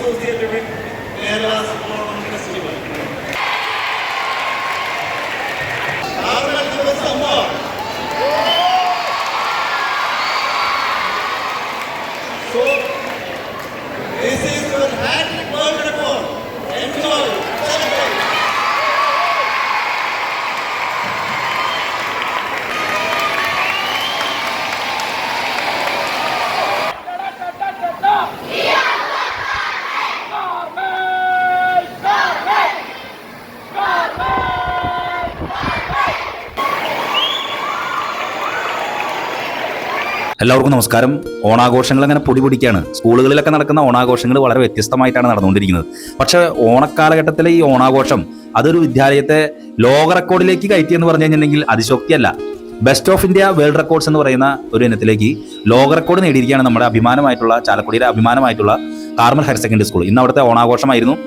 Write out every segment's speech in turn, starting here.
associated with Kerala's Onam festival. Carmel Divasam. So, this is your hat-trick world record. Enjoy. Celebrate. എല്ലാവർക്കും നമസ്കാരം. ഓണാഘോഷങ്ങൾ അങ്ങനെ പൊടി പിടിക്കുകയാണ്. സ്കൂളുകളിലൊക്കെ നടക്കുന്ന ഓണാഘോഷങ്ങൾ വളരെ വ്യത്യസ്തമായിട്ടാണ് നടന്നുകൊണ്ടിരിക്കുന്നത്. പക്ഷേ ഓണക്കാലഘട്ടത്തിലെ ഈ ഓണാഘോഷം അതൊരു വിദ്യാലയത്തെ ലോക റെക്കോർഡിലേക്ക് കയറ്റി എന്ന് പറഞ്ഞു കഴിഞ്ഞിട്ടുണ്ടെങ്കിൽ അതിശോക്തിയല്ല. Best of India world records എന്ന് പറയുന്ന ഒരു ഇനത്തിലേക്ക് ലോക റെക്കോർഡ് നേടിയിരിക്കുകയാണ് നമ്മുടെ അഭിമാനമായിട്ടുള്ള ചാലക്കുടിയുടെ അഭിമാനമായിട്ടുള്ള കാർമൽ ഹയർ സെക്കൻഡറി സ്കൂൾ. ഇന്ന് അവിടുത്തെ ഓണാഘോഷമായിരുന്നു.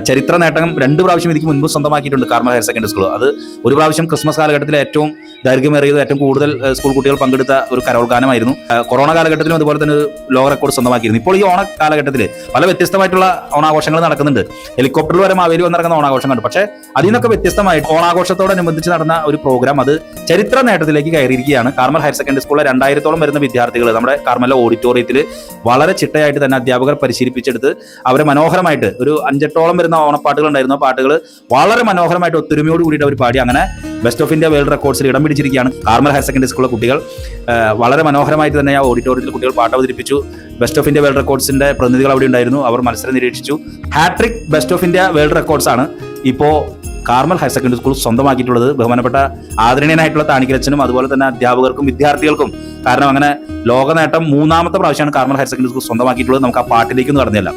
ചരിത്ര നേട്ടം 2 പ്രാവശ്യം ഇതിക്ക് മുൻപ് സ്വന്തമാക്കിയിട്ടുണ്ട് കാർമൽ ഹയർ സെക്കൻഡറി സ്കൂൾ. അത് ഒരു പ്രാവശ്യം ക്രിസ്മസ് കാലഘട്ടത്തിലെ ഏറ്റവും ദൈർഘ്യമേറിയത് ഏറ്റവും കൂടുതൽ സ്കൂൾ കുട്ടികൾ പങ്കെടുത്ത ഒരു കരോൾ ഗാനമായിരുന്നു. കൊറോണ കാലഘട്ടത്തിലും അതുപോലെ തന്നെ ഒരു ലോക റെക്കോർഡ് സ്വന്തമാക്കിയിരുന്നു. ഇപ്പോൾ ഈ ഓണ കാലഘട്ടത്തിൽ പല വ്യത്യസ്തമായിട്ടുള്ള ഓണാഘോഷങ്ങൾ നടക്കുന്നുണ്ട്. ഹെലികോപ്റ്ററിൽ വരെ മാവേലി വന്നിറങ്ങുന്ന ഓണാഘോഷങ്ങളുണ്ട്. പക്ഷേ അതിൽ നിന്നൊക്കെ വ്യത്യസ്തമായിട്ട് ഓണാഘോഷത്തോടനുബന്ധിച്ച് നടന്ന ഒരു പ്രോഗ്രാം അത് ചരിത്ര നേട്ടത്തിലേക്ക് കയറിയിരിക്കുകയാണ്. കാർമൽ ഹയർ സെക്കൻഡറി സ്കൂളിലെ 2000-ഓളം വരുന്ന വിദ്യാർത്ഥികൾ നമ്മുടെ കാർമലിലെ ഓഡിറ്റോറിയത്തിൽ വളരെ ചിട്ടയായിട്ട് തന്നെ അധ്യാപകർ പരിശീലിപ്പിച്ചെടുത്ത് അവരെ മനോഹരമായിട്ട് ഒരു 5-8ഓളം വരുന്ന ഓണപ്പാട്ടുകൾ ഉണ്ടായിരുന്നു. പാട്ടുകൾ വളരെ മനോഹരമായിട്ട് ഒത്തൊരുമയോട് കൂടിയിട്ട് അവർ പാടി അങ്ങനെ ബെസ്റ്റ് ഓഫ് ഇന്ത്യ വേൾഡ് റെക്കോർഡ്സിൽ ഇടം പിടിച്ചിരിക്കുകയാണ്. കാർമൽ ഹയർ സെക്കൻഡറി സ്കൂളിലെ കുട്ടികൾ വളരെ മനോഹരമായിട്ട് തന്നെ ആ ഓഡിറ്റോറിയത്തിൽ കുട്ടികൾ പാട്ട് അവതരിപ്പിച്ചു. ബെസ്റ്റ് ഓഫ് ഇന്ത്യ വേൾഡ് റെക്കോർഡ്സിന്റെ പ്രതിനിധികൾ അവിടെ ഉണ്ടായിരുന്നു. അവർ മത്സരം നിരീക്ഷിച്ചു. Hat-trick best of India world records ആണ് ഇപ്പോൾ കാർമൽ ഹയർ സെക്കൻഡറി സ്കൂൾ സ്വന്തമാക്കിയിട്ടുള്ളത്. ബഹുമാനപ്പെട്ട ആദരണീയനായിട്ടുള്ള താണിക്കലച്ചനും അതുപോലെ തന്നെ അധ്യാപകർക്കും വിദ്യാർത്ഥികൾക്കും. കാരണം അങ്ങനെ ലോക നേട്ടം 3-ാമത്തെ പ്രാവശ്യമാണ് കാർമൽ ഹയർ സെക്കൻഡറി സ്കൂൾ സ്വന്തമാക്കിയിട്ടുള്ളത്. നമുക്ക് ആ പാട്ടിലേക്ക് കടന്നില്ല.